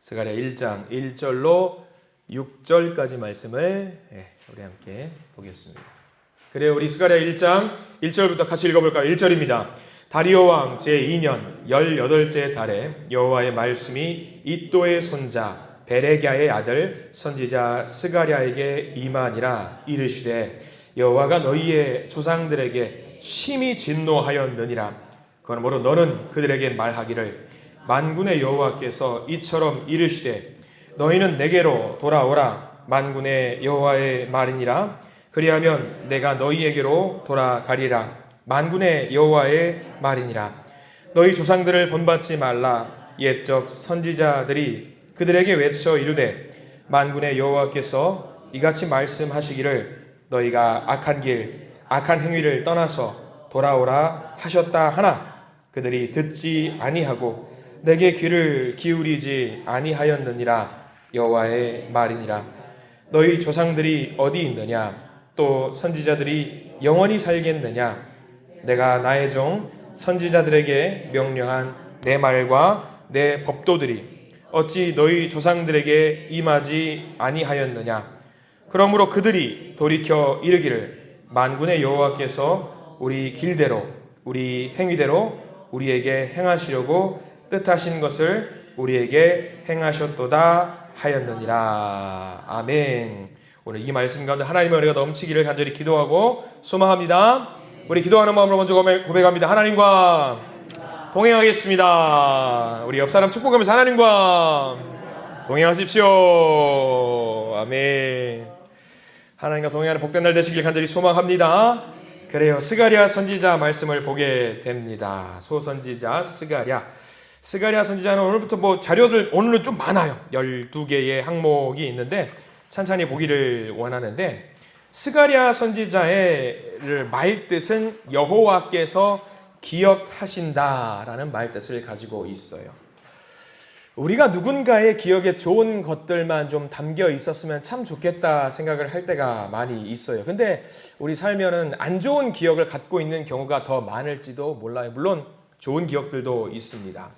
스가랴 1장 1절로 6절까지 말씀을 우리 함께 보겠습니다. 그래요, 우리 스가랴 1장 1절부터 같이 읽어볼까요? 1절입니다. 다리오 왕 제2년 18째 달에 여호와의 말씀이 이또의 손자 베레갸의 아들 선지자 스가랴에게 임하니라. 이르시되 여호와가 너희의 조상들에게 심히 진노하였느니라. 그러므로 너는 그들에게 말하기를 만군의 여호와께서 이처럼 이르시되 너희는 내게로 돌아오라. 만군의 여호와의 말이니라. 그리하면 내가 너희에게로 돌아가리라. 만군의 여호와의 말이니라. 너희 조상들을 본받지 말라. 옛적 선지자들이 그들에게 외쳐 이르되 만군의 여호와께서 이같이 말씀하시기를 너희가 악한 길 악한 행위를 떠나서 돌아오라 하셨다 하나 그들이 듣지 아니하고 내게 귀를 기울이지 아니하였느니라. 여호와의 말이니라. 너희 조상들이 어디 있느냐? 또 선지자들이 영원히 살겠느냐? 내가 나의 종 선지자들에게 명령한 내 말과 내 법도들이 어찌 너희 조상들에게 임하지 아니하였느냐? 그러므로 그들이 돌이켜 이르기를 만군의 여호와께서 우리 길대로 우리 행위대로 우리에게 행하시려고 뜻하신 것을 우리에게 행하셨도다 하였느니라. 아멘. 오늘 이 말씀 가운데 하나님의 은혜가 넘치기를 간절히 기도하고 소망합니다. 우리 기도하는 마음으로 먼저 고백합니다. 하나님과 동행하겠습니다. 우리 옆 사람 축복하면서 하나님과 동행하십시오. 아멘. 하나님과 동행하는 복된 날 되시길 간절히 소망합니다. 그래요, 스가랴 선지자 말씀을 보게 됩니다. 소선지자 스가랴 선지자는 오늘부터 자료들 오늘은 좀 많아요. 12개의 항목이 있는데 찬찬히 보기를 원하는데, 스가랴 선지자의 말뜻은 여호와께서 기억하신다라는 말뜻을 가지고 있어요. 우리가 누군가의 기억에 좋은 것들만 좀 담겨 있었으면 참 좋겠다 생각을 할 때가 많이 있어요. 근데 우리 살면은 안 좋은 기억을 갖고 있는 경우가 더 많을지도 몰라요. 물론 좋은 기억들도 있습니다.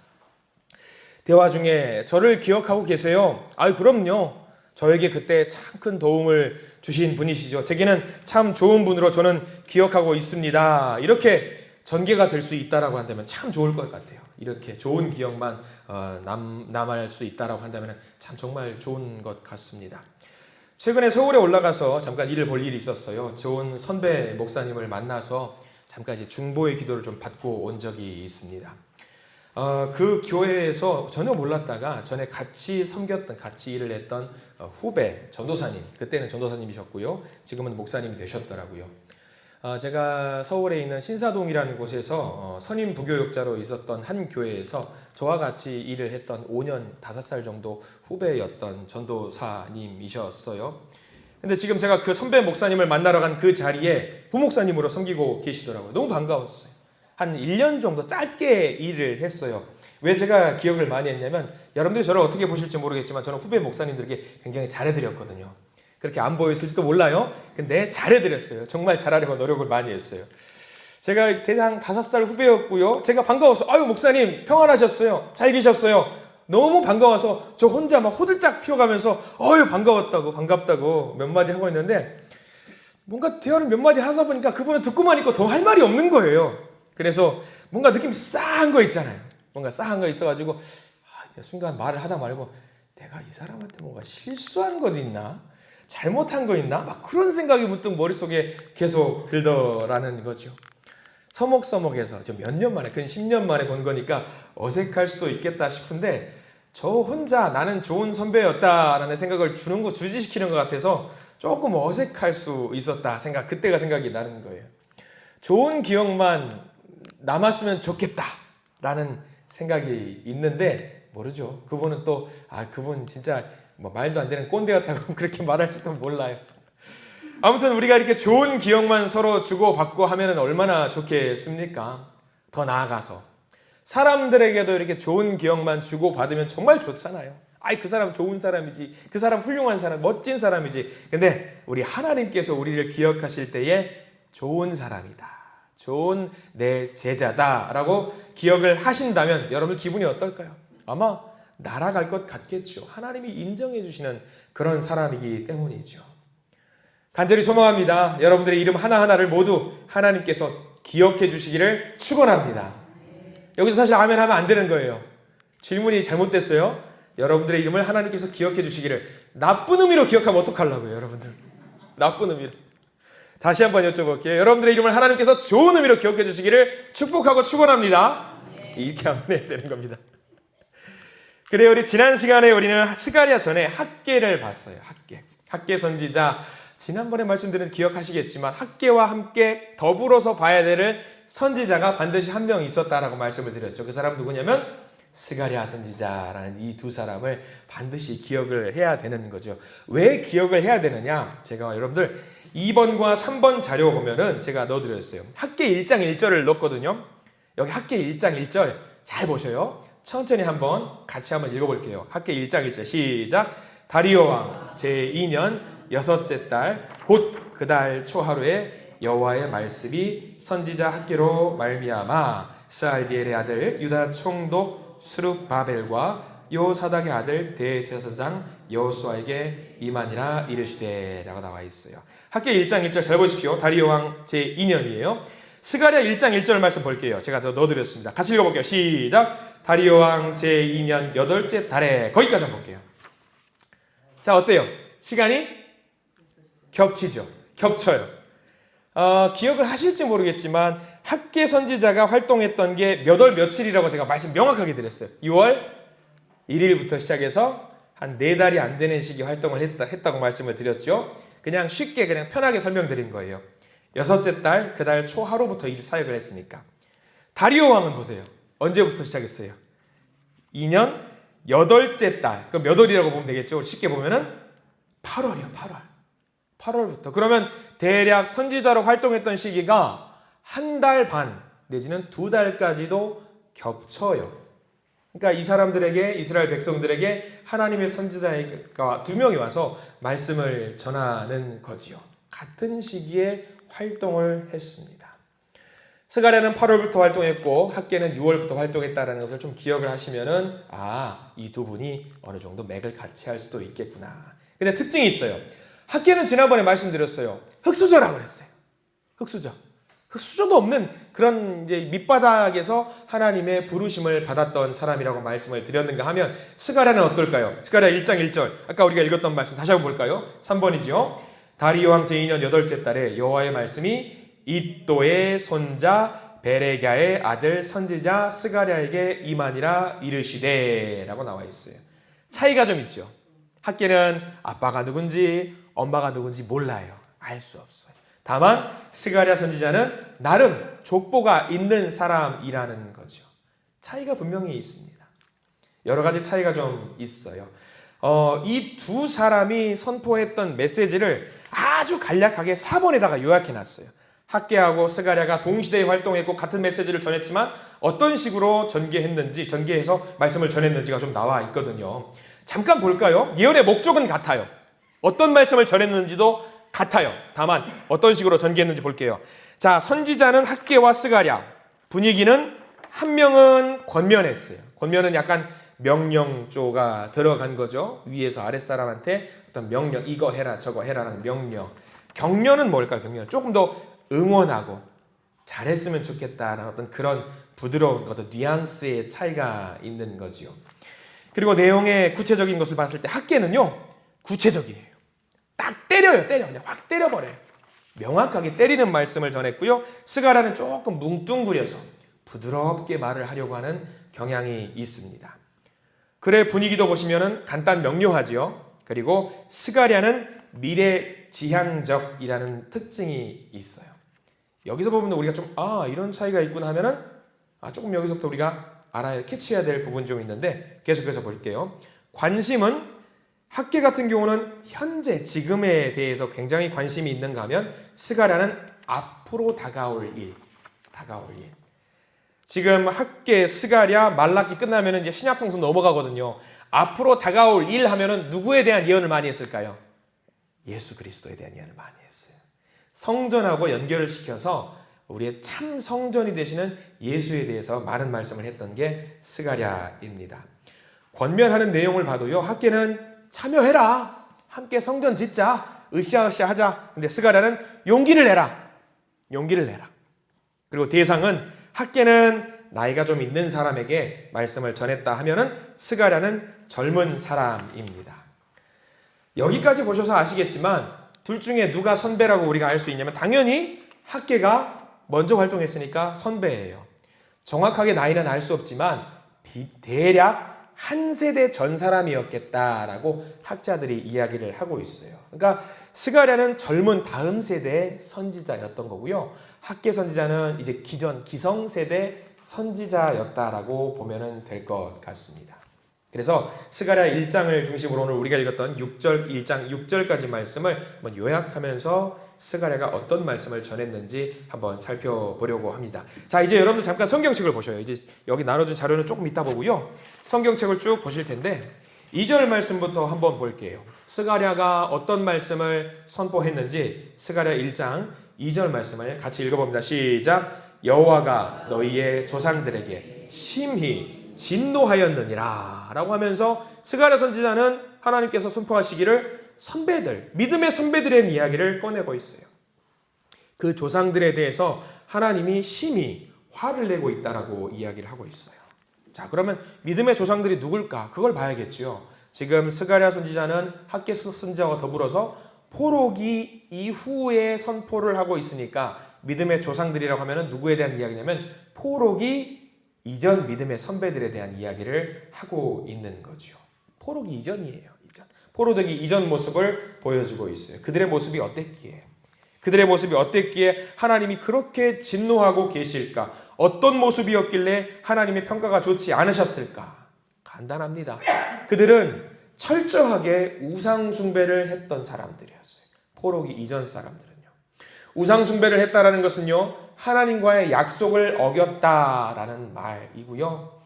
대화 중에 저를 기억하고 계세요? 아유, 그럼요. 저에게 그때 참 큰 도움을 주신 분이시죠. 제게는 참 좋은 분으로 저는 기억하고 있습니다. 이렇게 전개가 될 수 있다라고 한다면 참 좋을 것 같아요. 이렇게 좋은 기억만 남을 수 있다라고 한다면 참 정말 좋은 것 같습니다. 최근에 서울에 올라가서 잠깐 일을 볼 일이 있었어요. 좋은 선배 목사님을 만나서 잠깐 이제 중보의 기도를 좀 받고 온 적이 있습니다. 그 교회에서 전혀 몰랐다가 전에 같이 섬겼던, 같이 일을 했던 후배 전도사님, 그때는 전도사님이셨고요. 지금은 목사님이 되셨더라고요. 제가 서울에 있는 신사동이라는 곳에서 선임 부교육자로 있었던 한 교회에서 저와 같이 일을 했던 5년 5살 정도 후배였던 전도사님이셨어요. 근데 지금 제가 그 선배 목사님을 만나러 간 그 자리에 부목사님으로 섬기고 계시더라고요. 너무 반가웠어요. 한 1년 정도 짧게 일을 했어요. 왜 제가 기억을 많이 했냐면, 여러분들이 저를 어떻게 보실지 모르겠지만 저는 후배 목사님들에게 굉장히 잘해드렸거든요. 그렇게 안 보였을지도 몰라요. 근데 잘해드렸어요. 정말 잘하려고 노력을 많이 했어요. 제가 대략 5살 후배였고요. 제가 반가워서 아유 목사님 평안하셨어요? 잘 계셨어요? 너무 반가워서 저 혼자 막 호들짝 피어가면서 어유 반갑다고 몇 마디 하고 있는데, 뭔가 대화를 몇 마디 하다 보니까 그분은 듣고만 있고 더 할 말이 없는 거예요. 그래서 뭔가 느낌 싸한 거 있잖아요. 뭔가 싸한 거 있어가지고 순간 말을 하다 말고 내가 이 사람한테 뭔가 실수한 것 있나? 잘못한 거 있나? 막 그런 생각이 문득 머릿속에 계속 들더라는 거죠. 서먹서먹해서 몇 년 만에, 근 10년 만에 본 거니까 어색할 수도 있겠다 싶은데, 저 혼자 나는 좋은 선배였다라는 생각을 주지시키는 것 같아서 조금 어색할 수 있었다 그때가 생각이 나는 거예요. 좋은 기억만 남았으면 좋겠다라는 생각이 있는데, 모르죠. 그분은 또 그분 진짜 말도 안 되는 꼰대였다고 그렇게 말할지도 몰라요. 아무튼 우리가 이렇게 좋은 기억만 서로 주고받고 하면 얼마나 좋겠습니까? 더 나아가서 사람들에게도 이렇게 좋은 기억만 주고받으면 정말 좋잖아요. 그 사람 좋은 사람이지, 그 사람 훌륭한 사람, 멋진 사람이지. 근데 우리 하나님께서 우리를 기억하실 때에 좋은 사람이다, 좋은 내 제자다라고 기억을 하신다면 여러분 기분이 어떨까요? 아마 날아갈 것 같겠죠. 하나님이 인정해 주시는 그런 사람이기 때문이죠. 간절히 소망합니다. 여러분들의 이름 하나하나를 모두 하나님께서 기억해 주시기를 축원합니다. 여기서 사실 아멘 하면 안 되는 거예요. 질문이 잘못됐어요. 여러분들의 이름을 하나님께서 기억해 주시기를, 나쁜 의미로 기억하면 어떡하려고요, 여러분들? 나쁜 의미로. 다시 한번 여쭤볼게요. 여러분들의 이름을 하나님께서 좋은 의미로 기억해 주시기를 축복하고 축원합니다. 이렇게 하면 해야 되는 겁니다. 그래요. 우리 지난 시간에 우리는 스가랴 전에 학개를 봤어요. 학개 선지자. 지난번에 말씀드린 기억하시겠지만 학개와 함께 더불어서 봐야 될 선지자가 반드시 한 명 있었다라고 말씀을 드렸죠. 그 사람 누구냐면 스가랴 선지자라는 이 두 사람을 반드시 기억을 해야 되는 거죠. 왜 기억을 해야 되느냐? 제가 여러분들 2번과 3번 자료 보면은 제가 넣어드렸어요. 학개 1장 1절을 넣었거든요. 여기 학개 1장 1절 잘 보셔요. 천천히 같이 한번 읽어볼게요. 학개 1장 1절 시작. 다리오 왕 제2년 여섯째 달 곧 그 달 초하루에 여호와의 말씀이 선지자 학개로 말미암아 스알디엘의 아들 유다 총독 스룹바벨과 요사닥의 아들 대제사장 여호수아에게 임하니라 이르시되라고 나와 있어요. 학개 1장 1절 잘 보십시오. 다리오 왕 제2년이에요. 스가랴 1장 1절 말씀 볼게요. 제가 넣어드렸습니다. 같이 읽어볼게요. 시작. 다리오 왕 제2년 8째 달에, 거기까지 한번 볼게요. 자, 어때요? 시간이 겹치죠. 겹쳐요. 기억을 하실지 모르겠지만 학개 선지자가 활동했던 게 몇 월 며칠이라고 제가 말씀 명확하게 드렸어요. 6월 1일부터 시작해서 한 4달이 안 되는 시기 활동을 했다고 말씀을 드렸죠. 그냥 쉽게 그냥 편하게 설명드린 거예요. 여섯째 달 그 달 초 하루부터 일 사역을 했으니까. 다리오 왕은 보세요. 언제부터 시작했어요? 2년 8째 달. 그럼 몇 월이라고 보면 되겠죠? 쉽게 보면은 8월이요. 8월부터. 그러면 대략 선지자로 활동했던 시기가 한 달 반 내지는 2달까지도 겹쳐요. 그러니까 이 사람들에게, 이스라엘 백성들에게 하나님의 선지자가 2명이 와서 말씀을 전하는 거지요. 같은 시기에 활동을 했습니다. 스가랴는 8월부터 활동했고 학개는 6월부터 활동했다는 것을 좀 기억을 하시면은 이 두 분이 어느 정도 맥을 같이 할 수도 있겠구나. 근데 특징이 있어요. 학개는 지난번에 말씀드렸어요. 흙수저라고 그랬어요. 흙수저도 없는 그런 이제 밑바닥에서 하나님의 부르심을 받았던 사람이라고 말씀을 드렸는가 하면 스가랴는 어떨까요? 스가랴 1장 1절. 아까 우리가 읽었던 말씀 다시 한번 볼까요? 3번이죠. 다리오 왕 제2년 8째 달에 여호와의 말씀이 이또의 손자 베레갸의 아들 선지자 스가랴에게 임하니라 이르시되 라고 나와 있어요. 차이가 좀 있죠. 학개는 아빠가 누군지 엄마가 누군지 몰라요. 알 수 없어요. 다만 스가랴 선지자는 나름 족보가 있는 사람이라는 거죠. 차이가 분명히 있습니다. 여러 가지 차이가 좀 있어요. 이 두 사람이 선포했던 메시지를 아주 간략하게 4번에다가 요약해놨어요. 학개하고 스가랴가 동시대에 활동했고 같은 메시지를 전했지만 어떤 식으로 전개해서 말씀을 전했는지가 좀 나와 있거든요. 잠깐 볼까요? 예언의 목적은 같아요. 어떤 말씀을 전했는지도 같아요. 다만 어떤 식으로 전개했는지 볼게요. 자, 선지자는 학개와 스가랴. 분위기는 한 명은 권면했어요. 권면은 약간 명령조가 들어간 거죠. 위에서 아랫사람한테 어떤 명령, 이거 해라 저거 해라라는 명령. 격려는 뭘까요? 격려는 조금 더 응원하고 잘했으면 좋겠다라는 어떤 그런 부드러운 어떤 뉘앙스의 차이가 있는 거지요. 그리고 내용의 구체적인 것을 봤을 때 학개는요 구체적이에요. 딱 때려요. 그냥 확 때려버려요. 명확하게 때리는 말씀을 전했고요. 스가랴는 조금 뭉뚱그려서 부드럽게 말을 하려고 하는 경향이 있습니다. 글의 분위기도 보시면은 간단 명료하지요. 그리고 스가랴는 미래지향적이라는 특징이 있어요. 여기서 보면 우리가 좀 이런 차이가 있구나 하면은 조금 여기서부터 우리가 알아야 캐치해야 될 부분이 좀 있는데 계속해서 볼게요. 관심은 학개 같은 경우는 현재 지금에 대해서 굉장히 관심이 있는가 하면 스가랴는 앞으로 다가올 일. 지금 학개, 스가랴, 말라기 끝나면 이제 신약 성서 넘어가거든요. 앞으로 다가올 일 하면은 누구에 대한 예언을 많이 했을까요? 예수 그리스도에 대한 예언을 많이 했어요. 성전하고 연결을 시켜서 우리의 참 성전이 되시는 예수에 대해서 많은 말씀을 했던 게 스가랴입니다. 권면하는 내용을 봐도요, 학계는 참여해라, 함께 성전 짓자, 으쌰으쌰 하자. 근데 스가랴는 용기를 내라, 용기를 내라. 그리고 대상은 학계는 나이가 좀 있는 사람에게 말씀을 전했다 하면은 스가랴는 젊은 사람입니다. 여기까지 보셔서 아시겠지만 둘 중에 누가 선배라고 우리가 알 수 있냐면 당연히 학계가 먼저 활동했으니까 선배예요. 정확하게 나이는 알 수 없지만 대략 한 세대 전 사람이었겠다라고 학자들이 이야기를 하고 있어요. 그러니까 스가랴는 젊은 다음 세대의 선지자였던 거고요. 학계 선지자는 이제 기성세대 선지자였다라고 보면 될 것 같습니다. 그래서 스가랴 1장을 중심으로 오늘 우리가 읽었던 1장 6절까지 말씀을 한번 요약하면서 스가랴가 어떤 말씀을 전했는지 한번 살펴보려고 합니다. 자, 이제 여러분들 잠깐 성경책을 보셔요. 이제 여기 나눠준 자료는 조금 이따 보고요. 성경책을 쭉 보실 텐데 2절 말씀부터 한번 볼게요. 스가랴가 어떤 말씀을 선포했는지 스가랴 1장 2절 말씀을 같이 읽어봅니다. 시작. 여호와가 너희의 조상들에게 심히 진노하였느니라 라고 하면서 스가랴 선지자는 하나님께서 선포하시기를 선배들, 믿음의 선배들의 이야기를 꺼내고 있어요. 그 조상들에 대해서 하나님이 심히 화를 내고 있다라고 이야기를 하고 있어요. 자, 그러면 믿음의 조상들이 누굴까? 그걸 봐야겠죠. 지금 스가랴 선지자는 학계 선지자와 더불어서 포로기 이후에 선포를 하고 있으니까 믿음의 조상들이라고 하면 누구에 대한 이야기냐면 포로기 이전 믿음의 선배들에 대한 이야기를 하고 있는 거죠. 포로기 이전이에요. 포로되기 이전 모습을 보여주고 있어요. 그들의 모습이 어땠기에? 그들의 모습이 어땠기에 하나님이 그렇게 진노하고 계실까? 어떤 모습이었길래 하나님의 평가가 좋지 않으셨을까? 간단합니다. 그들은 철저하게 우상숭배를 했던 사람들이었어요. 포로기 이전 사람들은요. 우상숭배를 했다라는 것은요, 하나님과의 약속을 어겼다라는 말이고요.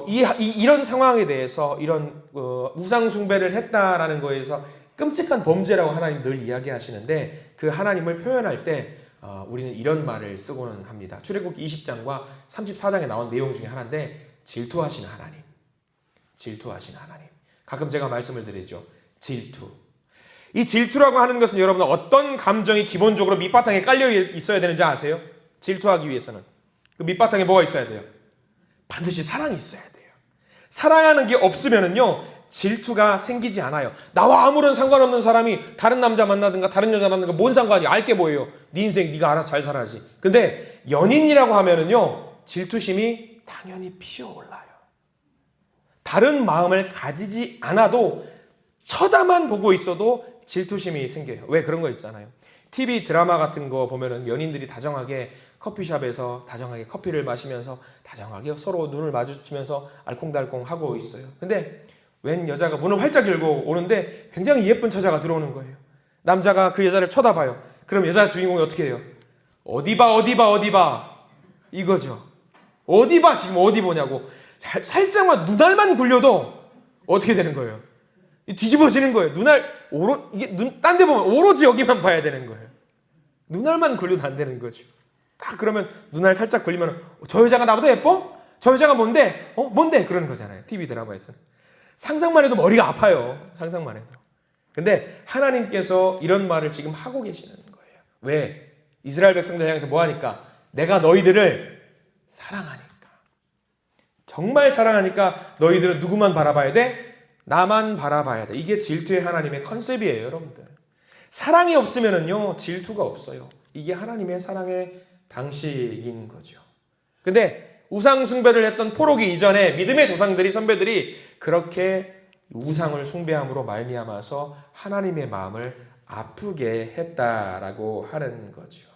이런 상황에 대해서 이런 우상숭배를 했다라는 거에서 끔찍한 범죄라고 하나님 늘 이야기하시는데 그 하나님을 표현할 때 우리는 이런 말을 쓰고는 합니다. 출애굽기 20장과 34장에 나온 내용 중에 하나인데 질투하시는 하나님. 질투하시는 하나님. 가끔 제가 말씀을 드리죠. 질투. 이 질투라고 하는 것은 여러분 어떤 감정이 기본적으로 밑바탕에 깔려 있어야 되는지 아세요? 질투하기 위해서는. 그 밑바탕에 뭐가 있어야 돼요? 반드시 사랑이 있어야 돼요. 사랑하는 게 없으면은요, 질투가 생기지 않아요. 나와 아무런 상관없는 사람이 다른 남자 만나든가 다른 여자 만나든가 뭔 상관이야? 알게 뭐예요? 네 인생 네가 알아서 잘 살아야지. 근데 연인이라고 하면은요, 질투심이 당연히 피어올라요. 다른 마음을 가지지 않아도 쳐다만 보고 있어도 질투심이 생겨요. 왜? 그런 거 있잖아요. TV 드라마 같은 거 보면은 연인들이 다정하게 커피숍에서 다정하게 커피를 마시면서 다정하게 서로 눈을 마주치면서 알콩달콩 하고 있어요. 근데 웬 여자가 문을 활짝 열고 오는데 굉장히 예쁜 처자가 들어오는 거예요. 남자가 그 여자를 쳐다봐요. 그럼 여자 주인공이 어떻게 해요? 어디 봐, 어디 봐, 어디 봐. 이거죠. 어디 봐, 지금 어디 보냐고. 살짝만 눈알만 굴려도 어떻게 되는 거예요? 뒤집어지는 거예요. 이게 딴 데 보면 오로지 여기만 봐야 되는 거예요. 눈알만 굴려도 안 되는 거죠. 딱 그러면 눈알 살짝 굴리면 저 여자가 나보다 예뻐? 저 여자가 뭔데? 뭔데? 그러는 거잖아요. TV 드라마에서는. 상상만 해도 머리가 아파요. 상상만 해도. 근데 하나님께서 이런 말을 지금 하고 계시는 거예요. 왜? 이스라엘 백성들 향해서 뭐 하니까? 내가 너희들을 사랑하니까. 정말 사랑하니까 너희들은 누구만 바라봐야 돼? 나만 바라봐야 돼. 이게 질투의 하나님의 컨셉이에요, 여러분들. 사랑이 없으면은요, 질투가 없어요. 이게 하나님의 사랑의 방식인 거죠. 근데 우상 숭배를 했던 포로기 이전에 믿음의 조상들이 선배들이 그렇게 우상을 숭배함으로 말미암아서 하나님의 마음을 아프게 했다라고 하는 거죠.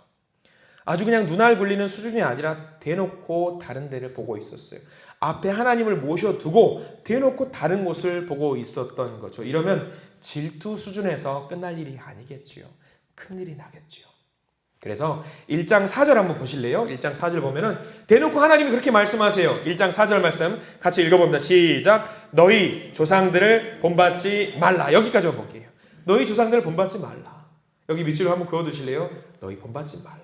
아주 그냥 눈알 굴리는 수준이 아니라 대놓고 다른 데를 보고 있었어요. 앞에 하나님을 모셔두고 대놓고 다른 곳을 보고 있었던 거죠. 이러면 질투 수준에서 끝날 일이 아니겠지요. 큰일이 나겠지요. 그래서 1장 4절 한번 보실래요? 1장 4절 보면은 대놓고 하나님이 그렇게 말씀하세요. 1장 4절 말씀 같이 읽어봅니다. 시작. 너희 조상들을 본받지 말라. 여기까지만 볼게요. 너희 조상들을 본받지 말라. 여기 밑줄을 한번 그어두실래요? 너희 본받지 말라.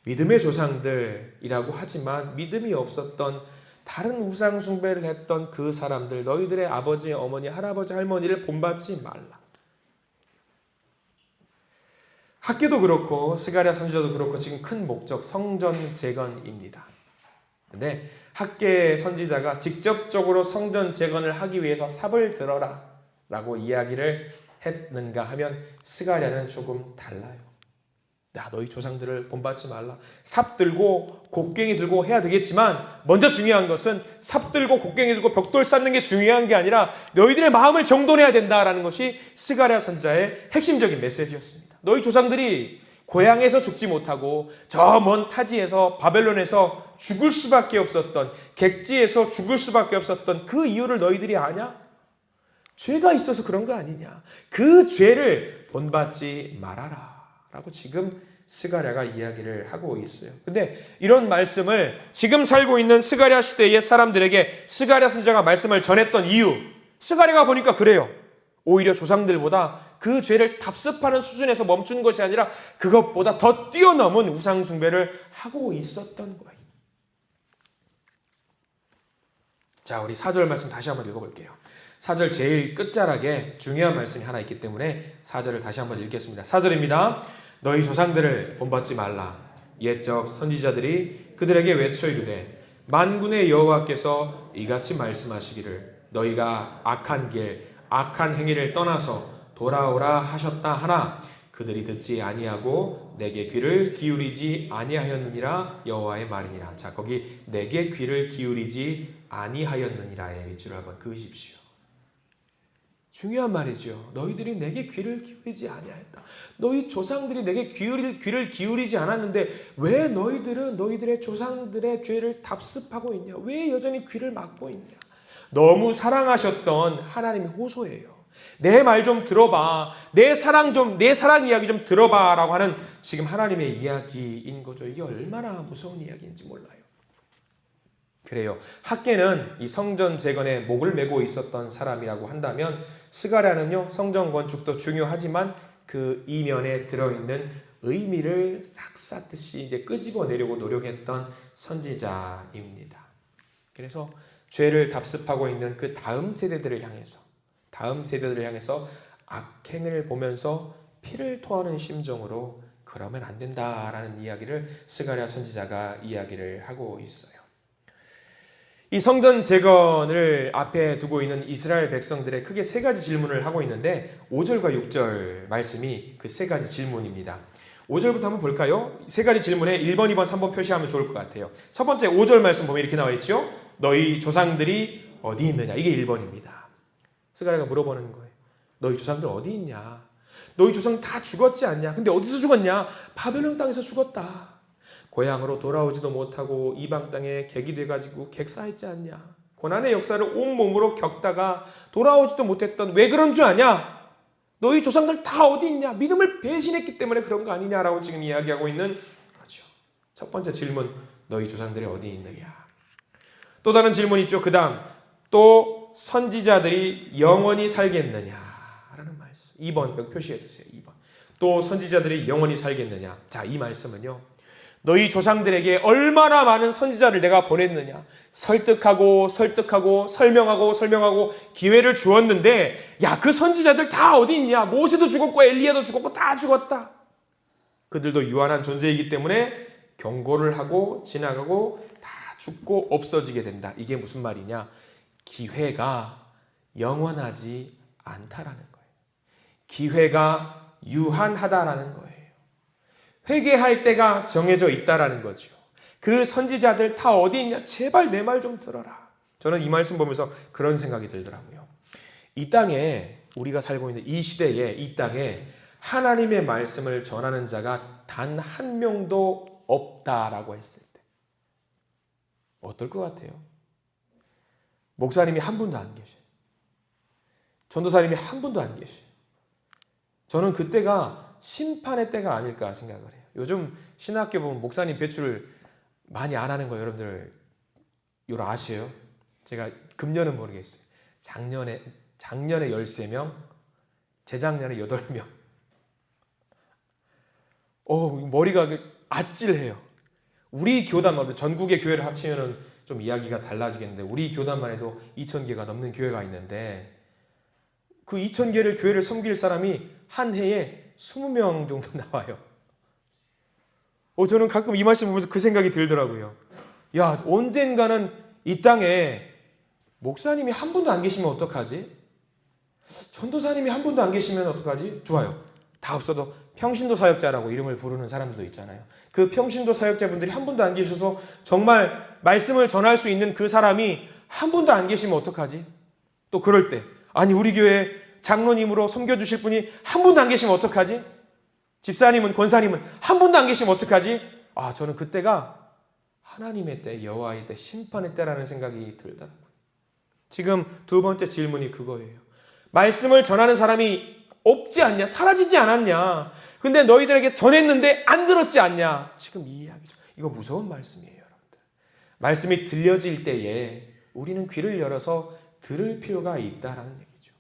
믿음의 조상들이라고 하지만 믿음이 없었던 다른 우상 숭배를 했던 그 사람들, 너희들의 아버지, 어머니, 할아버지, 할머니를 본받지 말라. 학계도 그렇고 스가랴 선지자도 그렇고 지금 큰 목적 성전 재건입니다. 근데 학계 선지자가 직접적으로 성전 재건을 하기 위해서 삽을 들어라 라고 이야기를 했는가 하면 스가랴는 조금 달라요. 야, 너희 조상들을 본받지 말라. 삽 들고 곡괭이 들고 해야 되겠지만 먼저 중요한 것은 삽 들고 곡괭이 들고 벽돌 쌓는 게 중요한 게 아니라 너희들의 마음을 정돈해야 된다라는 것이 스가랴 선지자의 핵심적인 메시지였습니다. 너희 조상들이 고향에서 죽지 못하고 저 먼 타지에서 바벨론에서 죽을 수밖에 없었던, 객지에서 죽을 수밖에 없었던 그 이유를 너희들이 아냐? 죄가 있어서 그런 거 아니냐? 그 죄를 본받지 말아라 라고 지금 스가랴가 이야기를 하고 있어요. 근데 이런 말씀을 지금 살고 있는 스가랴 시대의 사람들에게 스가랴 선지자가 말씀을 전했던 이유, 스가랴가 보니까 그래요. 오히려 조상들보다 그 죄를 답습하는 수준에서 멈춘 것이 아니라 그것보다 더 뛰어넘은 우상 숭배를 하고 있었던 거예요. 자, 우리 4절 말씀 다시 한번 읽어볼게요. 4절 제일 끝자락에 중요한 말씀이 하나 있기 때문에 4절을 다시 한번 읽겠습니다. 4절입니다. 너희 조상들을 본받지 말라. 옛적 선지자들이 그들에게 외쳐 이르되 만군의 여호와께서 이같이 말씀하시기를 너희가 악한 길 악한 행위를 떠나서 돌아오라 하셨다 하나 그들이 듣지 아니하고 내게 귀를 기울이지 아니하였느니라 여호와의 말이니라. 자, 거기 내게 귀를 기울이지 아니하였느니라의 위치를 한번 그으십시오. 중요한 말이죠. 너희들이 내게 귀를 기울이지 아니하였다. 너희 조상들이 내게 귀를 기울이지 않았는데 왜 너희들은 너희들의 조상들의 죄를 답습하고 있냐? 왜 여전히 귀를 막고 있냐? 너무 사랑하셨던 하나님의 호소예요. 내 말 좀 들어봐. 내 사랑 이야기 좀 들어봐 라고 하는 지금 하나님의 이야기인 거죠. 이게 얼마나 무서운 이야기인지 몰라요. 그래요. 학계는 이 성전 재건에 목을 메고 있었던 사람이라고 한다면 스가랴는요, 성전 건축도 중요하지만 그 이면에 들어있는 의미를 싹싹듯이 이제 끄집어내려고 노력했던 선지자입니다. 그래서 죄를 답습하고 있는 그 다음 세대들을 향해서 악행을 보면서 피를 토하는 심정으로 그러면 안 된다라는 이야기를 스가랴 선지자가 이야기를 하고 있어요. 이 성전 재건을 앞에 두고 있는 이스라엘 백성들의 크게 세 가지 질문을 하고 있는데 5절과 6절 말씀이 그 세 가지 질문입니다. 5절부터 한번 볼까요? 세 가지 질문에 1번, 2번, 3번 표시하면 좋을 것 같아요. 첫 번째 5절 말씀 보면 이렇게 나와 있죠. 너희 조상들이 어디 있느냐? 이게 1번입니다. 스가랴가 물어보는 거예요. 너희 조상들 어디 있냐? 너희 조상 다 죽었지 않냐? 근데 어디서 죽었냐? 바벨론 땅에서 죽었다. 고향으로 돌아오지도 못하고 이방 땅에 객이 돼가지고 객사했지 않냐? 고난의 역사를 온몸으로 겪다가 돌아오지도 못했던 왜 그런 줄 아냐? 너희 조상들 다 어디 있냐? 믿음을 배신했기 때문에 그런 거 아니냐라고 지금 이야기하고 있는 거죠. 첫 번째 질문, 너희 조상들이 어디 있느냐? 또 다른 질문이 있죠. 그 다음, 또 선지자들이 영원히 살겠느냐? 라는 말씀. 2번, 여기 표시해 주세요. 2번. 또 선지자들이 영원히 살겠느냐? 자, 이 말씀은요. 너희 조상들에게 얼마나 많은 선지자를 내가 보냈느냐. 설득하고 설명하고 기회를 주었는데 야, 그 선지자들 다 어디 있냐. 모세도 죽었고 엘리야도 죽었고 다 죽었다. 그들도 유한한 존재이기 때문에 경고를 하고 지나가고 다 죽고 없어지게 된다. 이게 무슨 말이냐. 기회가 영원하지 않다라는 거예요. 기회가 유한하다라는 거예요. 회개할 때가 정해져 있다라는 거죠. 그 선지자들 다 어디 있냐? 제발 내 말 좀 들어라. 저는 이 말씀 보면서 그런 생각이 들더라고요. 이 땅에 우리가 살고 있는 이 시대에 이 땅에 하나님의 말씀을 전하는 자가 단 한 명도 없다라고 했을 때 어떨 것 같아요? 목사님이 한 분도 안 계셔요. 전도사님이 한 분도 안 계셔요. 저는 그때가 심판의 때가 아닐까 생각을 해요. 요즘 신학교 보면 목사님 배출을 많이 안 하는 거 여러분들 요러 아세요? 제가 금년은 모르겠어요. 작년에 13명, 재작년에 8명. 머리가 아찔해요. 우리 교단, 전국의 교회를 합치면은 좀 이야기가 달라지겠는데 우리 교단만 해도 2,000개가 넘는 교회가 있는데 그 2,000개를 교회를 섬길 사람이 한 해에 20명 정도 나와요. 저는 가끔 이 말씀 보면서 그 생각이 들더라고요. 야, 언젠가는 이 땅에 목사님이 한 분도 안 계시면 어떡하지? 전도사님이 한 분도 안 계시면 어떡하지? 좋아요. 다 없어도 평신도 사역자라고 이름을 부르는 사람들도 있잖아요. 그 평신도 사역자분들이 한 분도 안 계셔서 정말 말씀을 전할 수 있는 그 사람이 한 분도 안 계시면 어떡하지? 또 그럴 때 아니 우리 교회 장로님으로 섬겨주실 분이 한 분도 안 계시면 어떡하지? 집사님은 권사님은 한 분도 안 계시면 어떡하지? 저는 그때가 하나님의 때, 여호와의 때, 심판의 때라는 생각이 들더라고요. 지금 두 번째 질문이 그거예요. 말씀을 전하는 사람이 없지 않냐? 사라지지 않았냐? 근데 너희들에게 전했는데 안 들었지 않냐? 지금 이 이야기죠. 이거 무서운 말씀이에요, 여러분들. 말씀이 들려질 때에 우리는 귀를 열어서 들을 필요가 있다라는 얘기죠.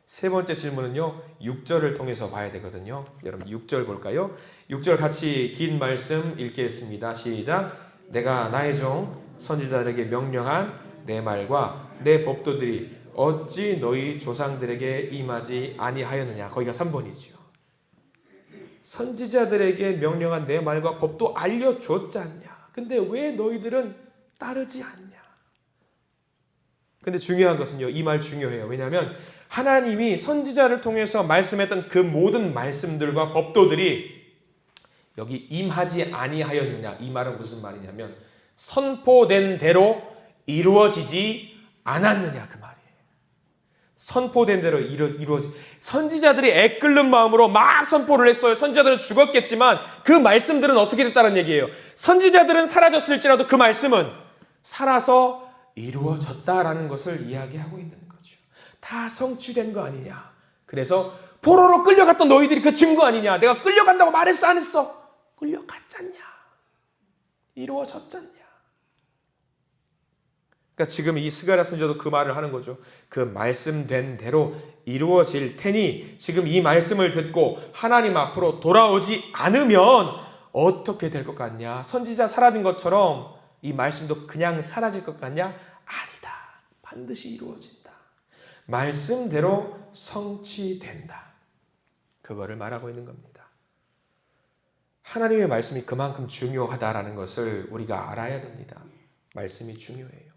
세 번째 질문은요, 6절을 통해서 봐야 되거든요. 여러분 6절 볼까요? 6절 같이 긴 말씀 읽겠습니다. 시작. 내가 나의 종 선지자들에게 명령한 내 말과 내 법도들이 어찌 너희 조상들에게 임하지 아니하였느냐. 거기가 3번이지요. 선지자들에게 명령한 내 말과 법도 알려줬지 않냐. 근데 왜 너희들은 따르지 않냐. 근데 중요한 것은요, 이 말 중요해요. 왜냐하면 하나님이 선지자를 통해서 말씀했던 그 모든 말씀들과 법도들이 여기 임하지 아니하였느냐. 이 말은 무슨 말이냐면 선포된 대로 이루어지지 않았느냐 그 말이에요. 선포된 대로 이루어지. 선지자들이 애끓는 마음으로 막 선포를 했어요. 선지자들은 죽었겠지만 그 말씀들은 어떻게 됐다는 얘기예요. 선지자들은 사라졌을지라도 그 말씀은 살아서 이루어졌다라는 것을 이야기하고 있는 거죠. 다 성취된 거 아니냐. 그래서 포로로 끌려갔던 너희들이 그 증거 아니냐. 내가 끌려간다고 말했어 안 했어? 끌려갔잖냐. 이루어졌잖냐. 그러니까 지금 이 스가랴 선지자도 그 말을 하는 거죠. 그 말씀된 대로 이루어질 테니 지금 이 말씀을 듣고 하나님 앞으로 돌아오지 않으면 어떻게 될 것 같냐? 선지자 사라진 것처럼 이 말씀도 그냥 사라질 것 같냐? 아니다. 반드시 이루어진다. 말씀대로 성취된다. 그거를 말하고 있는 겁니다. 하나님의 말씀이 그만큼 중요하다라는 것을 우리가 알아야 됩니다. 말씀이 중요해요.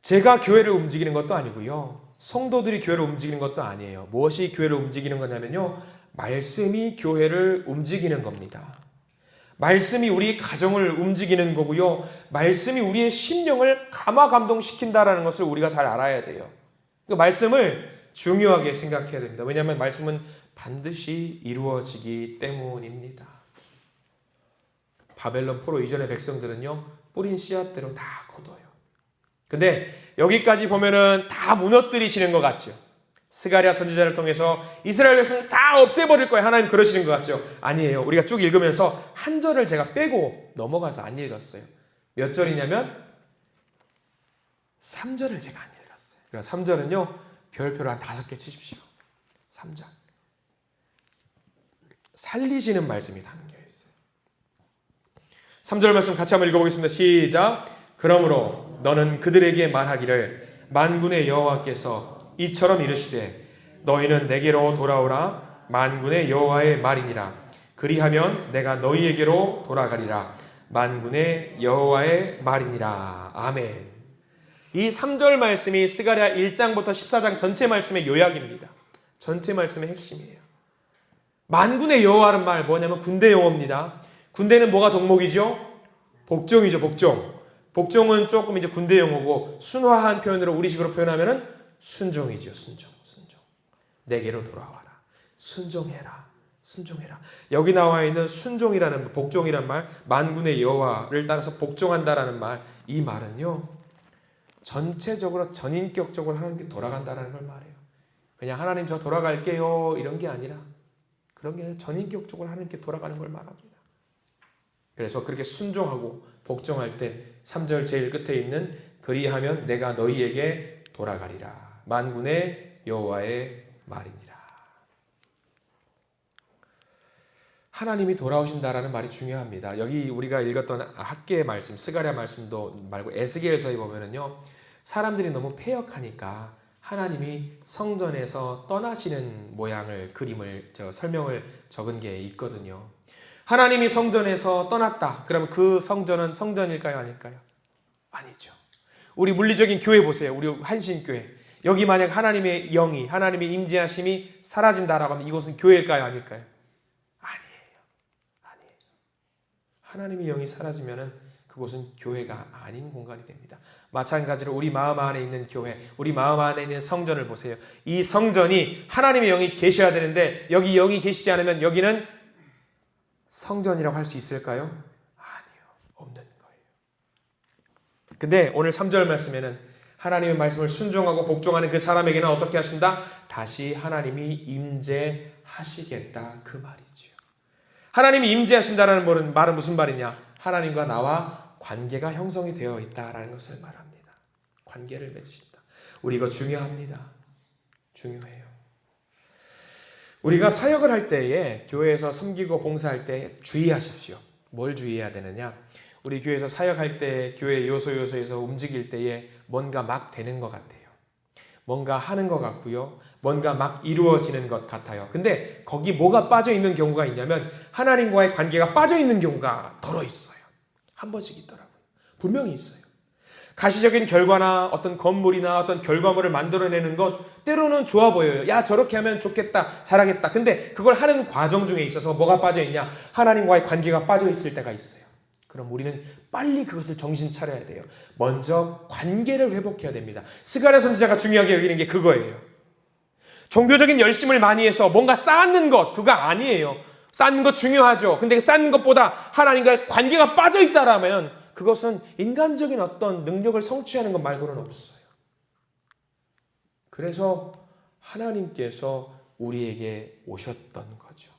제가 교회를 움직이는 것도 아니고요. 성도들이 교회를 움직이는 것도 아니에요. 무엇이 교회를 움직이는 거냐면요. 말씀이 교회를 움직이는 겁니다. 말씀이 우리 가정을 움직이는 거고요. 말씀이 우리의 심령을 감화 감동시킨다라는 것을 우리가 잘 알아야 돼요. 그 말씀을 중요하게 생각해야 됩니다. 왜냐하면 말씀은 반드시 이루어지기 때문입니다. 바벨론 포로 이전의 백성들은요. 뿌린 씨앗대로 다 거둬요. 근데 여기까지 보면은 다 무너뜨리시는 것 같죠. 스가랴 선지자를 통해서 이스라엘 백성을 다 없애버릴 거예요. 하나님 그러시는 것 같죠. 아니에요. 우리가 쭉 읽으면서 한 절을 제가 빼고 넘어가서 안 읽었어요. 몇 절이냐면 3절을 제가 안 읽었어요. 그래서 3절은요. 별표를 한 5개 치십시오. 3절. 살리시는 말씀이 담겨 있어요. 3절 말씀 같이 한번 읽어보겠습니다. 시작. 그러므로 너는 그들에게 말하기를 만군의 여호와께서 이처럼 이르시되 너희는 내게로 돌아오라. 만군의 여호와의 말이니라. 그리하면 내가 너희에게로 돌아가리라. 만군의 여호와의 말이니라. 아멘. 이 3절 말씀이 스가랴 1장부터 14장 전체 말씀의 요약입니다. 전체 말씀의 핵심이에요. 만군의 여호와는 말 뭐냐면 군대 용어입니다. 군대는 뭐가 덕목이죠? 복종이죠, 복종. 복종은 조금 이제 군대 용어고 순화한 표현으로 우리식으로 표현하면은 순종이죠, 순종. 내게로 돌아와라. 순종해라. 순종해라. 여기 나와 있는 순종이라는 복종이란 말, 만군의 여호와를 따라서 복종한다라는 말, 이 말은요. 전체적으로 전인격적으로 하나님께 돌아간다라는 걸 말해요. 그냥 하나님 저 돌아갈게요 이런 게 아니라 그런 게 아니라 전인격적으로 하나님께 돌아가는 걸 말합니다. 그래서 그렇게 순종하고 복종할 때 3절 제일 끝에 있는 그리하면 내가 너희에게 돌아가리라. 만군의 여호와의 말이니라. 하나님이 돌아오신다라는 말이 중요합니다. 여기 우리가 읽었던 학계의 말씀, 스가랴 말씀도 말고 에스겔서에 보면은요, 사람들이 너무 패역하니까 하나님이 성전에서 떠나시는 모양을 설명을 적은 게 있거든요. 하나님이 성전에서 떠났다. 그러면 그 성전은 성전일까요, 아닐까요? 아니죠. 우리 물리적인 교회 보세요. 우리 한신교회. 여기 만약 하나님의 영이, 하나님의 임재하심이 사라진다라고 하면 이곳은 교회일까요, 아닐까요? 아니에요. 하나님의 영이 사라지면은 그곳은 교회가 아닌 공간이 됩니다. 마찬가지로 우리 마음 안에 있는 교회, 우리 마음 안에 있는 성전을 보세요. 이 성전이 하나님의 영이 계셔야 되는데 여기 영이 계시지 않으면 여기는 성전이라고 할 수 있을까요? 아니요. 없는 거예요. 근데 오늘 3절 말씀에는 하나님의 말씀을 순종하고 복종하는 그 사람에게는 어떻게 하신다? 다시 하나님이 임재하시겠다. 그 말이죠. 하나님이 임재하신다는 말은 무슨 말이냐? 하나님과 나와 관계가 형성이 되어 있다라는 것을 말합니다. 관계를 맺으신다. 우리 이거 중요합니다. 중요해요. 우리가 사역을 할 때에 교회에서 섬기고 봉사할 때 주의하십시오. 뭘 주의해야 되느냐? 우리 교회에서 사역할 때 교회 요소에서 움직일 때에 뭔가 막 되는 것 같아요. 뭔가 하는 것 같고요. 뭔가 막 이루어지는 것 같아요. 근데 거기 뭐가 빠져 있는 경우가 있냐면 하나님과의 관계가 빠져 있는 경우가 덜어 있어요. 한 번씩 있더라고요. 분명히 있어요. 가시적인 결과나 어떤 건물이나 어떤 결과물을 만들어내는 것 때로는 좋아 보여요. 야, 저렇게 하면 좋겠다, 잘하겠다. 근데 그걸 하는 과정 중에 있어서 뭐가 빠져 있냐? 하나님과의 관계가 빠져 있을 때가 있어요. 그럼 우리는 빨리 그것을 정신 차려야 돼요. 먼저 관계를 회복해야 됩니다. 스가랴 선지자가 중요하게 여기는 게 그거예요. 종교적인 열심을 많이 해서 뭔가 쌓는 것, 그거 아니에요. 쌓는 것 중요하죠. 근데 쌓는 것보다 하나님과의 관계가 빠져 있다라면 그것은 인간적인 어떤 능력을 성취하는 것 말고는 없어요. 그래서 하나님께서 우리에게 오셨던 거죠.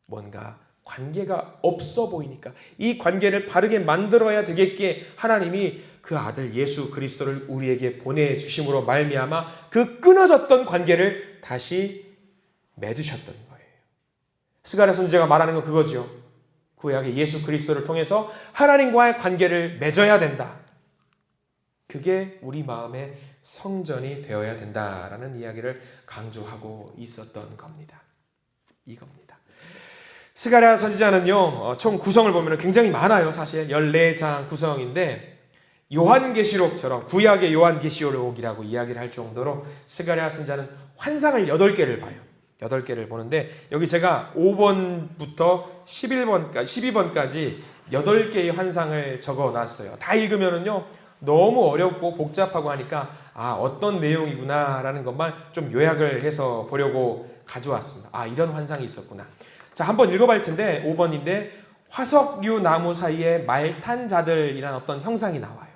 뭔가 관계가 없어 보이니까 이 관계를 바르게 만들어야 되겠기에 하나님이 그 아들 예수 그리스도를 우리에게 보내주심으로 말미암아 그 끊어졌던 관계를 다시 맺으셨던 거예요. 스가랴 선지자가 말하는 건 그거죠. 구약의 예수 그리스도를 통해서 하나님과의 관계를 맺어야 된다. 그게 우리 마음의 성전이 되어야 된다라는 이야기를 강조하고 있었던 겁니다. 이겁니다. 스가랴 선지자는요, 총 구성을 보면 굉장히 많아요. 사실 14장 구성인데 요한계시록처럼 구약의 요한계시록이라고 이야기를 할 정도로 스가랴 선지자는 환상을 8개를 봐요. 8개를 보는데 여기 제가 5번부터 12번까지 8개의 환상을 적어놨어요. 다 읽으면은요 너무 어렵고 복잡하고 하니까 어떤 내용이구나라는 것만 좀 요약을 해서 보려고 가져왔습니다. 이런 환상이 있었구나. 자, 한번 읽어볼 텐데 5번인데 화석류 나무 사이에 말탄 자들이라는 어떤 형상이 나와요.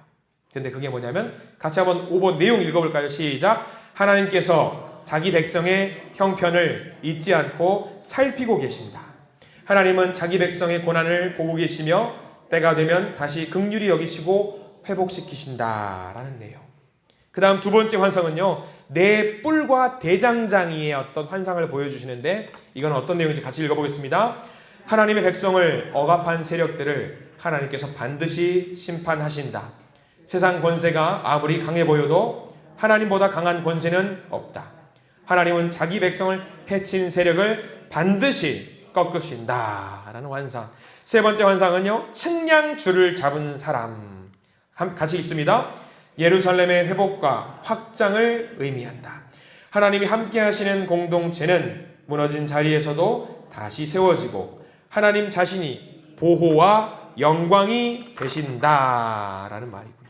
근데 그게 뭐냐면 같이 한번 5번 내용 읽어볼까요? 시작. 하나님께서 자기 백성의 형편을 잊지 않고 살피고 계신다. 하나님은 자기 백성의 고난을 보고 계시며 때가 되면 다시 긍휼히 여기시고 회복시키신다라는 내용. 그 다음 두 번째 환상은요, 네 뿔과 대장장이의 어떤 환상을 보여주시는데 이건 어떤 내용인지 같이 읽어보겠습니다. 하나님의 백성을 억압한 세력들을 하나님께서 반드시 심판하신다. 세상 권세가 아무리 강해 보여도 하나님보다 강한 권세는 없다. 하나님은 자기 백성을 해친 세력을 반드시 꺾으신다 라는 환상. 세 번째 환상은요, 측량줄을 잡은 사람. 같이 있습니다. 예루살렘의 회복과 확장을 의미한다. 하나님이 함께 하시는 공동체는 무너진 자리에서도 다시 세워지고 하나님 자신이 보호와 영광이 되신다라는 말이고요.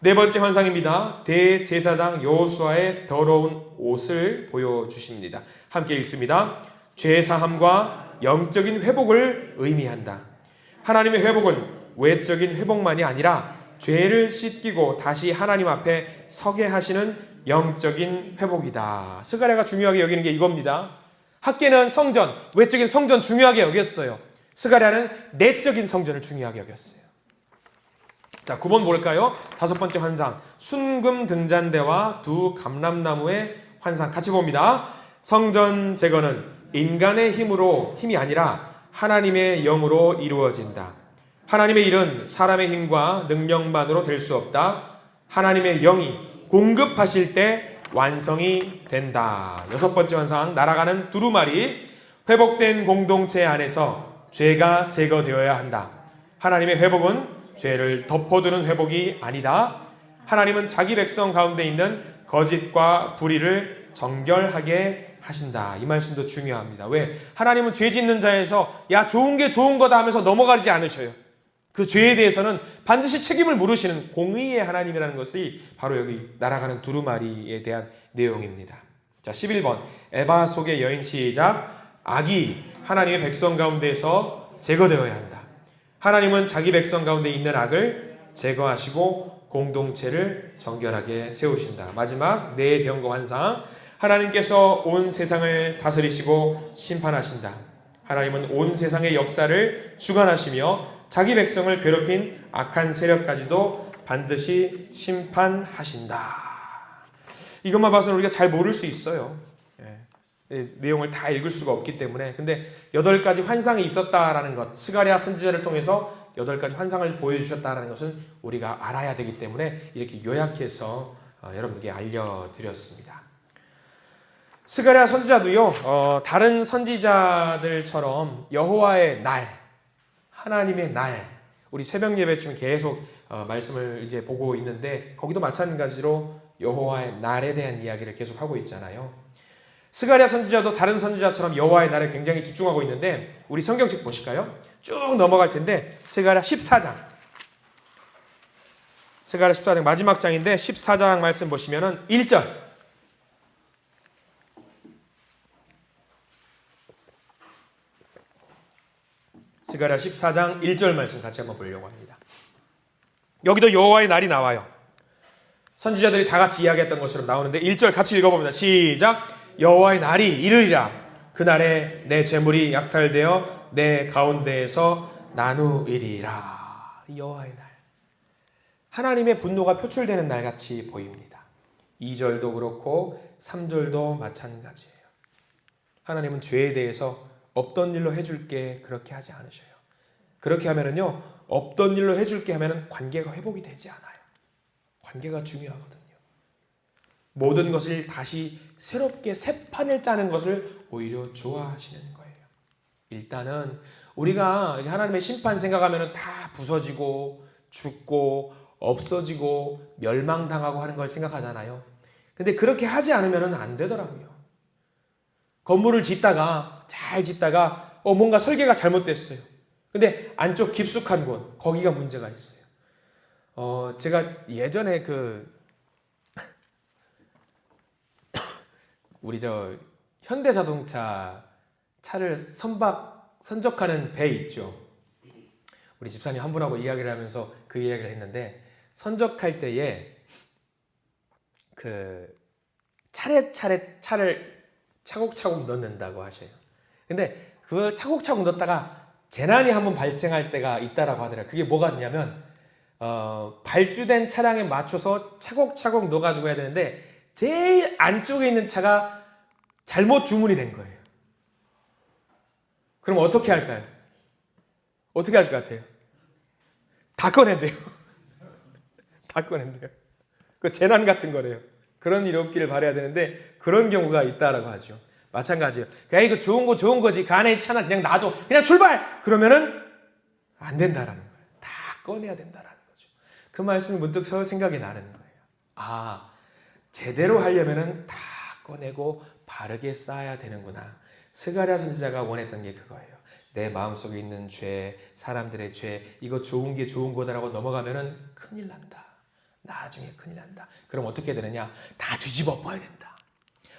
네 번째 환상입니다. 대제사장 여호수아의 더러운 옷을 보여주십니다. 함께 읽습니다. 죄사함과 영적인 회복을 의미한다. 하나님의 회복은 외적인 회복만이 아니라 죄를 씻기고 다시 하나님 앞에 서게 하시는 영적인 회복이다. 스가랴가 중요하게 여기는 게 이겁니다. 학계는 성전, 외적인 성전 중요하게 여겼어요. 스가랴는 내적인 성전을 중요하게 여겼어요. 자, 9번 볼까요? 다섯 번째 환상, 순금 등잔대와 두 감람나무의 환상 같이 봅니다. 성전 제거는 인간의 힘이 아니라 하나님의 영으로 이루어진다. 하나님의 일은 사람의 힘과 능력만으로 될 수 없다. 하나님의 영이 공급하실 때 완성이 된다. 6번째 환상, 날아가는 두루마리. 회복된 공동체 안에서 죄가 제거되어야 한다. 하나님의 회복은 죄를 덮어두는 회복이 아니다. 하나님은 자기 백성 가운데 있는 거짓과 불의를 정결하게 하신다. 이 말씀도 중요합니다. 왜? 하나님은 죄 짓는 자에서 야 좋은 게 좋은 거다 하면서 넘어가지 않으셔요. 그 죄에 대해서는 반드시 책임을 물으시는 공의의 하나님이라는 것이 바로 여기 날아가는 두루마리에 대한 내용입니다. 자, 11번 에바 속의 여인 시작. 악이 하나님의 백성 가운데에서 제거되어야 한다. 하나님은 자기 백성 가운데 있는 악을 제거하시고 공동체를 정결하게 세우신다. 마지막 네 병거 환상. 하나님께서 온 세상을 다스리시고 심판하신다. 하나님은 온 세상의 역사를 주관하시며 자기 백성을 괴롭힌 악한 세력까지도 반드시 심판하신다. 이것만 봐서는 우리가 잘 모를 수 있어요. 내용을 다 읽을 수가 없기 때문에. 근데 8가지 환상이 있었다라는 것, 스가랴 선지자를 통해서 8가지 환상을 보여주셨다라는 것은 우리가 알아야 되기 때문에 이렇게 요약해서 여러분들께 알려드렸습니다. 스가랴 선지자도요, 다른 선지자들처럼 여호와의 날, 하나님의 날, 우리 새벽 예배 지금 계속 말씀을 이제 보고 있는데 거기도 마찬가지로 여호와의 날에 대한 이야기를 계속 하고 있잖아요. 스가랴 선지자도 다른 선지자처럼 여호와의 날에 굉장히 집중하고 있는데 우리 성경책 보실까요? 쭉 넘어갈 텐데 스가랴 14장. 스가랴 14장 마지막 장인데 14장 말씀 보시면은 1절. 스가랴 14장 1절 말씀 같이 한번 보려고 합니다. 여기도 여호와의 날이 나와요. 선지자들이 다 같이 이야기했던 것처럼 나오는데 1절 같이 읽어봅니다. 시작. 여호와의 날이 이르리라. 그날에 내 재물이 약탈되어 내 가운데에서 나누이리라. 여호와의 날. 하나님의 분노가 표출되는 날같이 보입니다. 2절도 그렇고 3절도 마찬가지예요. 하나님은 죄에 대해서 없던 일로 해줄게 그렇게 하지 않으셔요. 그렇게 하면은요, 없던 일로 해줄게 하면은 관계가 회복이 되지 않아요. 관계가 중요하거든요. 모든 것을 다시 새롭게 새 판을 짜는 것을 오히려 좋아하시는 거예요. 일단은 우리가 하나님의 심판 생각하면 다 부서지고 죽고 없어지고 멸망당하고 하는 걸 생각하잖아요. 근데 그렇게 하지 않으면 안 되더라고요. 건물을 잘 짓다가 뭔가 설계가 잘못됐어요. 근데 안쪽 깊숙한 곳, 거기가 문제가 있어요. 제가 예전에 우리 현대자동차 차를 선적하는 배 있죠. 우리 집사님 한 분하고 이야기를 하면서 그 이야기를 했는데 선적할 때에 차례차례 차를 차곡차곡 넣는다고 하셔요. 근데 그걸 차곡차곡 넣다가 재난이 한번 발생할 때가 있다라고 하더라고요. 그게 뭐가 있냐면 발주된 차량에 맞춰서 차곡차곡 넣어가지고 해야 되는데 제일 안쪽에 있는 차가 잘못 주문이 된 거예요. 그럼 어떻게 할까요? 어떻게 할 것 같아요? 다 꺼낸대요. 다 꺼낸대요. 그 재난 같은 거래요. 그런 일이 없기를 바라야 되는데 그런 경우가 있다라고 하죠. 마찬가지예요. 야, 이거 좋은 거지. 그 안에 있잖아. 그냥 놔둬. 그냥 출발! 그러면은 안 된다라는 거예요. 다 꺼내야 된다라는 거죠. 그 말씀이 문득 생각이 나는 거예요. 제대로 하려면은 다 꺼내고 바르게 쌓아야 되는구나. 스가랴 선지자가 원했던 게 그거예요. 내 마음속에 있는 죄, 사람들의 죄, 이거 좋은 게 좋은 거다라고 넘어가면은 큰일 난다. 나중에 큰일 난다. 그럼 어떻게 되느냐? 다 뒤집어 봐야 된다.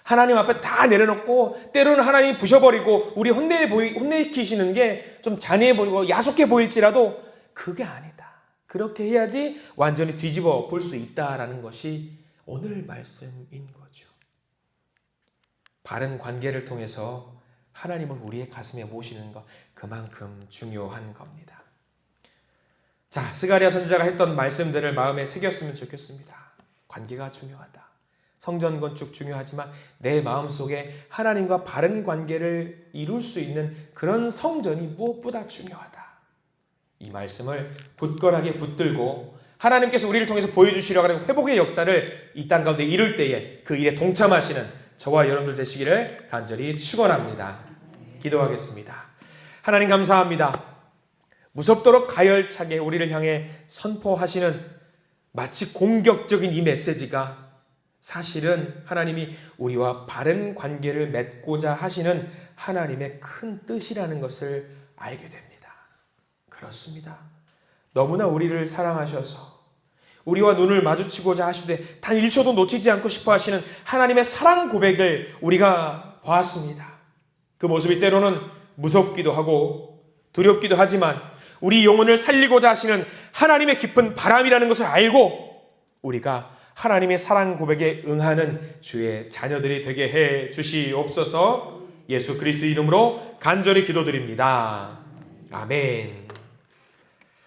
하나님 앞에 다 내려놓고 때로는 하나님이 부셔버리고 우리 혼내키시는 게 좀 잔인해 보이고 야속해 보일지라도 그게 아니다. 그렇게 해야지 완전히 뒤집어 볼 수 있다라는 것이 오늘 말씀인 거죠. 바른 관계를 통해서 하나님을 우리의 가슴에 모시는 것 그만큼 중요한 겁니다. 자, 스가랴 선지자가 했던 말씀들을 마음에 새겼으면 좋겠습니다. 관계가 중요하다. 성전 건축 중요하지만 내 마음속에 하나님과 바른 관계를 이룰 수 있는 그런 성전이 무엇보다 중요하다. 이 말씀을 굳건하게 붙들고 하나님께서 우리를 통해서 보여주시려고 하는 회복의 역사를 이 땅 가운데 이룰 때에 그 일에 동참하시는 저와 여러분들 되시기를 간절히 축원합니다. 기도하겠습니다. 하나님 감사합니다. 무섭도록 가열차게 우리를 향해 선포하시는 마치 공격적인 이 메시지가 사실은 하나님이 우리와 바른 관계를 맺고자 하시는 하나님의 큰 뜻이라는 것을 알게 됩니다. 그렇습니다. 너무나 우리를 사랑하셔서 우리와 눈을 마주치고자 하시되 단 1초도 놓치지 않고 싶어 하시는 하나님의 사랑 고백을 우리가 보았습니다. 그 모습이 때로는 무섭기도 하고 두렵기도 하지만 우리 영혼을 살리고자 하시는 하나님의 깊은 바람이라는 것을 알고 우리가 하나님의 사랑 고백에 응하는 주의 자녀들이 되게 해 주시옵소서. 예수 그리스도 이름으로 간절히 기도드립니다. 아멘.